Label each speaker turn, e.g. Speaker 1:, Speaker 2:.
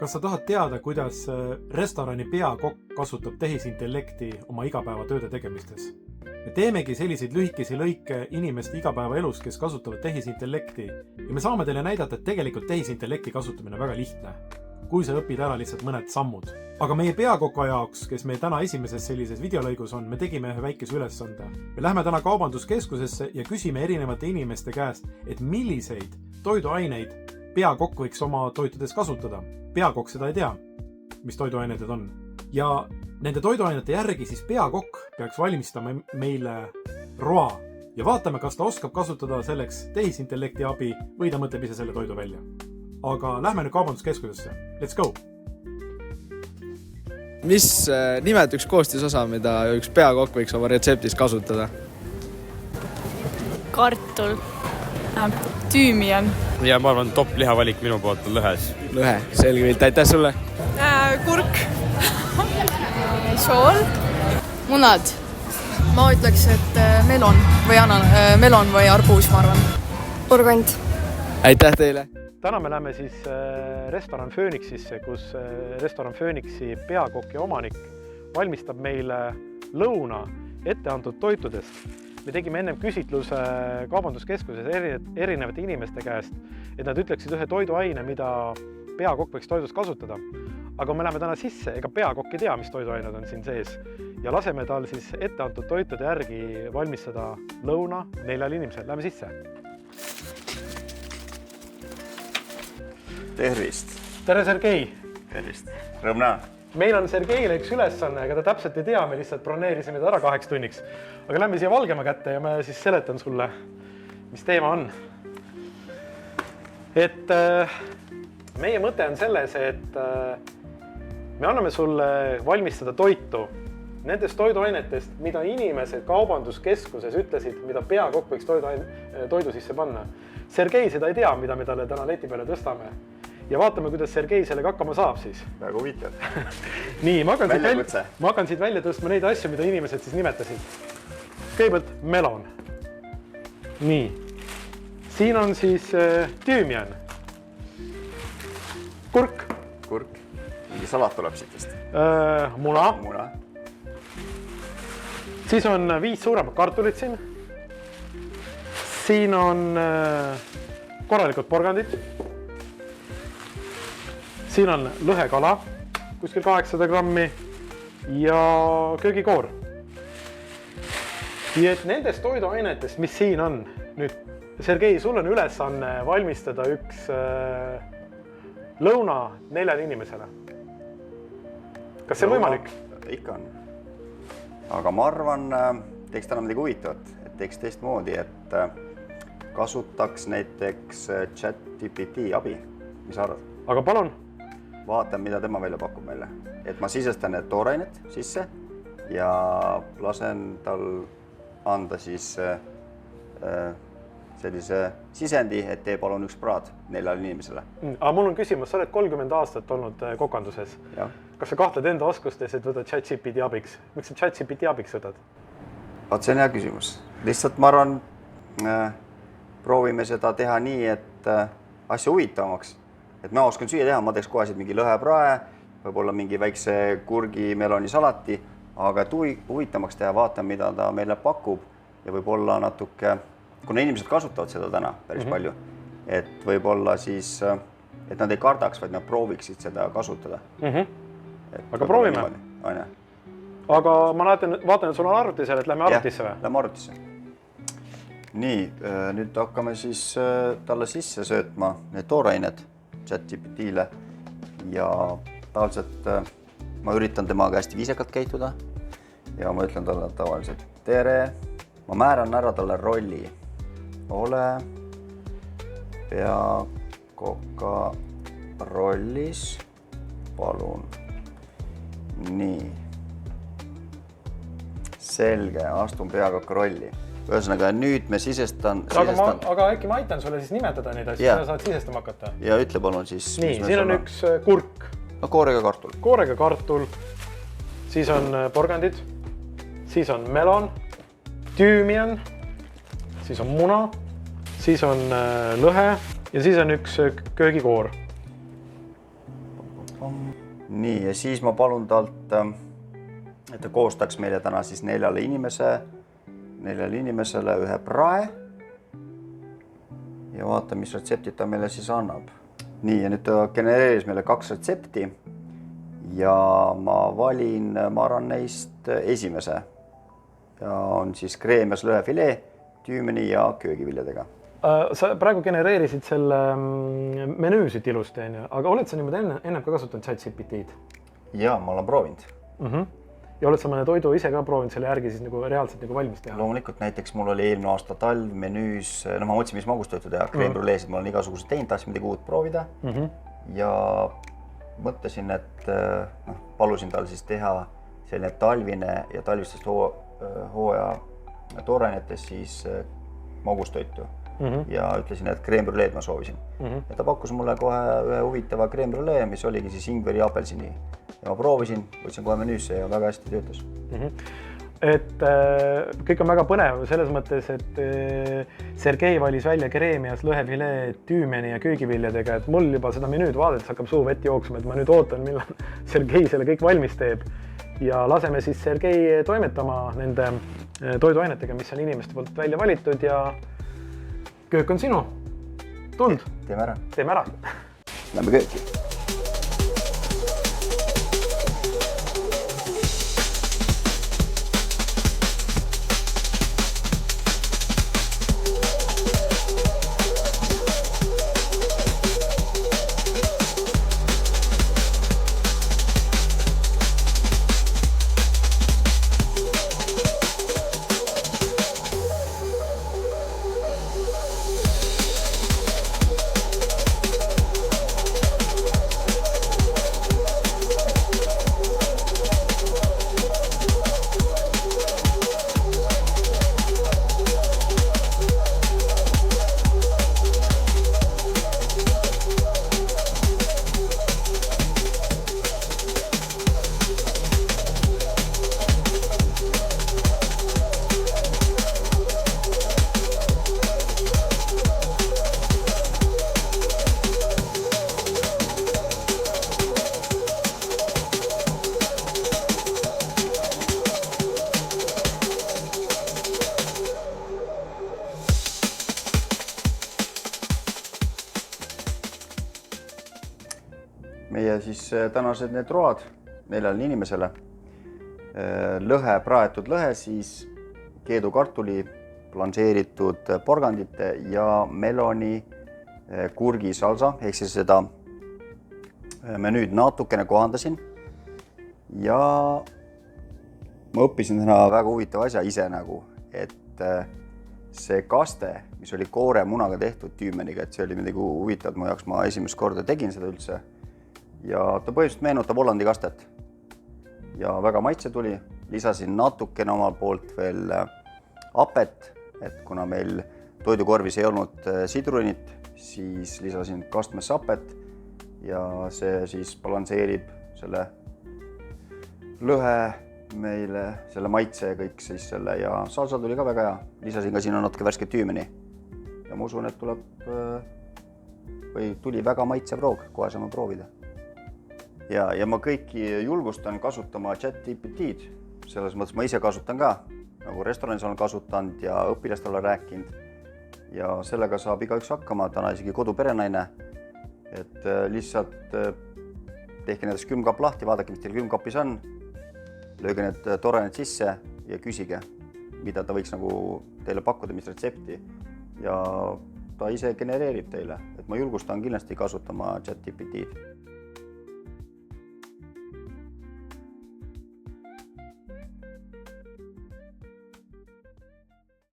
Speaker 1: Kas sa tahad teada, kuidas restorani peakokk kasutab tehisintellekti oma igapäevatööde tegemistes? Me teemegi selliseid lühikesi lõike inimeste igapäevaelus, kes kasutavad tehisintellekti ja me saame teile näidata, et tegelikult tehisintellekti kasutamine on väga lihtne, kui sa õpid ära lihtsalt mõned sammud. Aga meie peakoka jaoks, kes meil täna esimeses sellises videolõigus on, me tegime ühe väikese ülesande. Me lähme täna kaubanduskeskusesse ja küsime erinevate inimeste käest, et milliseid toiduaineid peakokk võiks oma toitudes kasutada. Peakokk seda ei tea, mis toiduained on. Ja nende toiduainete järgi siis peakokk peaks valmistama meile roa ja vaatame, kas ta oskab kasutada selleks tehisintellekti abi või ta mõtleb ise selle toidu välja. Aga lähme nüüd kaubanduskeskusesse. Let's go!
Speaker 2: Mis nimed üks koostisosa, mida üks peakokk võiks oma retseptis kasutada?
Speaker 3: Kartul, tüümian.
Speaker 4: Ja ma arvan, top lihavalik minu poolt on lõhes.
Speaker 2: Lõhe, selge pilt, aitäh sulle!
Speaker 3: Kurk. Sool.
Speaker 5: Munad. Ma ütleks, et melon või arbuus, ma arvan. Porgand.
Speaker 2: Aitäh teile!
Speaker 1: Täna me läheme siis restoran Phoenixisse, kus restoran Phoenixi peakokk ja omanik valmistab meile lõuna etteantud toitudest. Me tegime ennem küsitluse kaubanduskeskuses erinevate inimeste käest, et nad ütleksid ühe toiduaine, mida peakokk võiks toidus kasutada. Aga me läheme täna sisse, ega peakokk ei tea, mis toiduained on siin sees. Ja laseme tal siis etteantud toitude järgi valmistada lõuna 4 inimesel. Läheme sisse.
Speaker 6: Tervist.
Speaker 1: Tere, Sergei!
Speaker 6: Tervist. Rõõm näha.
Speaker 1: Meil on Sergeile üks ülesanne, aga ta täpselt ei tea, me lihtsalt broneerisime ta ära 8 tunniks. Aga lähme siia Valgemaa kätte ja ma siis seletan sulle, mis teema on. Et meie mõte on selles, et me anname sulle valmistada toitu nendest toiduainetest, mida inimesed kaubanduskeskuses ütlesid, mida peakokk võiks toidu sisse panna. Sergei seda ei tea, mida me talle täna leti peale tõstame. Ja vaatame, kuidas Sergei sellega hakkama saab siis.
Speaker 6: Väga huvitav.
Speaker 1: Nii, ma hakkan siit välja tõstma neid asju, mida inimesed siis nimetasid. Kõigepealt melon. Nii. Siin on siis tüümian. Kurk.
Speaker 6: Kurk. Mingi salat tuleb siitest.
Speaker 1: Muna.
Speaker 6: Muna.
Speaker 1: Siis on 5 suuremat kartulit siin. Siin on korralikult porgandid. Siin on lõhekala, kuskil 800 grammi ja köögikoor. Ja et nendest toiduainetest, mis siin on, nüüd Sergei, sul on ülesanne valmistada üks lõuna 4 inimesele. Kas see on võimalik?
Speaker 6: Ikka on. Aga ma arvan, teeks täna midagi huvitavat, et teeks teistmoodi, et kasutaks näiteks ChatGPT abi. Mis arvad?
Speaker 1: Aga palun.
Speaker 6: Vaatan, mida tema välja pakub meile. Et ma sisestan need toorainet sisse ja lasen tal anda siis sellise sisendi, et tee palun üks praad 4 inimesele.
Speaker 1: Aga mul on küsimus, sa oled 30 aastat olnud kokanduses.
Speaker 6: Ja.
Speaker 1: Kas sa kahtled enda oskustes, et võtad ChatGPT abiks? Miks sa ChatGPT abiks võtad?
Speaker 6: See on hea küsimus. Lihtsalt ma arvan, proovime seda teha nii, et asja huvitavamaks. Et ma oskan süüa teha, ma teeks kohe mingi lõheprae, võib-olla mingi väikse kurgi meloni salati, aga et huvitavamaks teha, vaatan, mida ta meile pakub ja võib-olla natuke, kuna inimesed kasutavad seda täna päris palju, et võib-olla siis, et nad ei kardaks, vaid nad prooviksid seda kasutada.
Speaker 1: Aga proovime. Aga ma vaatan, et sul on arvuti seal, et lähme arvutisse või?
Speaker 6: Lähme arvutisse. Nii, nüüd hakkame siis talle sisse söötma need toorained ChatGPT-le ja tavaliselt ma üritan temaga hästi viisakalt käituda ja ma ütlen talle tavaliselt tere. Ma määran ära talle rolli. Ole peakoka rollis. Palun. Nii. Selge, astun peakoka rolli. Ühesõnaga, nüüd me sisestan...
Speaker 1: Aga äkki ma aitan sulle siis nimetada neid asju, sa saad sisestama hakata.
Speaker 6: Ja ütle palun siis...
Speaker 1: Nii, siin on üks kurk.
Speaker 6: No koorega kartul.
Speaker 1: Koorega kartul. Siis on porgandid. Siis on melon. Tüümian. Siis on muna. Siis on lõhe. Ja siis on üks köögikoor.
Speaker 6: nii, ja siis ma palun talt, et ta koostaks meile täna siis 4 inimesele ühe prae. Ja vaata, mis retseptid ta meile siis annab. Nii, ja nüüd ta genereeris meile 2 retsepti ja ma valin, ma arvan neist esimese. Ja on siis kreemias lõhefilee, tüümeni ja köögiviljadega.
Speaker 1: Sa praegu genereerisid selle menüüsid ilusti, aga oled sa niimoodi ennem ka kasutanud ChatGPT-d?
Speaker 6: Ja, ma olen proovinud.
Speaker 1: Ja oled sa mõne toidu ise ka proovinud selle järgi siis nagu reaalselt nagu valmis teha?
Speaker 6: Loomulikult näiteks mul oli eelmine aasta talv menüüs, ma mõtlesin, mis magustoitu teha, kreembrüleesid, ma olen igasugused teinud, tahtsin midagi uut proovida ja mõtlesin, et palusin tal siis teha selline talvine ja talvistest hooaja toorainetest siis magustoitu ja ütlesin, et kreembrüleed ma soovisin. Ja ta pakkus mulle kohe ühe huvitava kreembrülee, mis oligi siis ingveri ja apelsini. Ja ma proovisin, võtsin kohe menüüsse ja väga hästi töötas.
Speaker 1: Et kõik on väga põnev selles mõttes, et Sergei valis välja kreemias lõhefilee, tüümeni ja köögiviljadega, et mul juba seda menüüd vaadates hakkab suu vett jooksma, et ma nüüd ootan, millal Sergei selle kõik valmis teeb. Ja laseme siis Sergei toimetama nende toiduainetega, mis on inimeste poolt välja valitud ja köök on sinu. Tuld?
Speaker 6: Teeme ära.
Speaker 1: Teeme ära.
Speaker 6: Lähme kööki. Meie siis tänased need road 4 inimesele. Lõhe, praetud lõhe, siis keedukartuli, blanšeeritud porgandite ja meloni kurgisalsa, ehk siis seda menüüd natukene kohandasin. Ja ma õppisin täna väga huvitava asja ise nagu, et see kaste, mis oli koore munaga tehtud tüümeniga, et see oli midagi huvitavat mu jaoks, ma esimest korda tegin seda üldse. Ja ta põhimõtteliselt meenutab Hollandi kastet ja väga maitse tuli. Lisasin natukene omal poolt veel apet, et kuna meil toidukorvis ei olnud sidrunit, siis lisasin kastmesse apet ja see siis balansseerib selle lõhe meile, selle maitse ja kõik siis selle ja salsa tuli ka väga hea. Lisasin ka sinna natuke värsket tüümeni ja ma usun, et tuli väga maitsev roog, kohe saame proovida. Ja ma kõiki julgustan kasutama ChatGPT-d, selles mõttes ma ise kasutan ka, nagu restoranis olen kasutanud ja õpilastele olen rääkinud ja sellega saab igaüks hakkama, täna isegi koduperenaine, et lihtsalt tehke näiteks külmkapp lahti, vaadake, mis teil külmkapis on, lööge need toorained sisse ja küsige, mida ta võiks nagu teile pakkuda, mis retsepti ja ta ise genereerib teile, et ma julgustan kindlasti kasutama ChatGPT-d.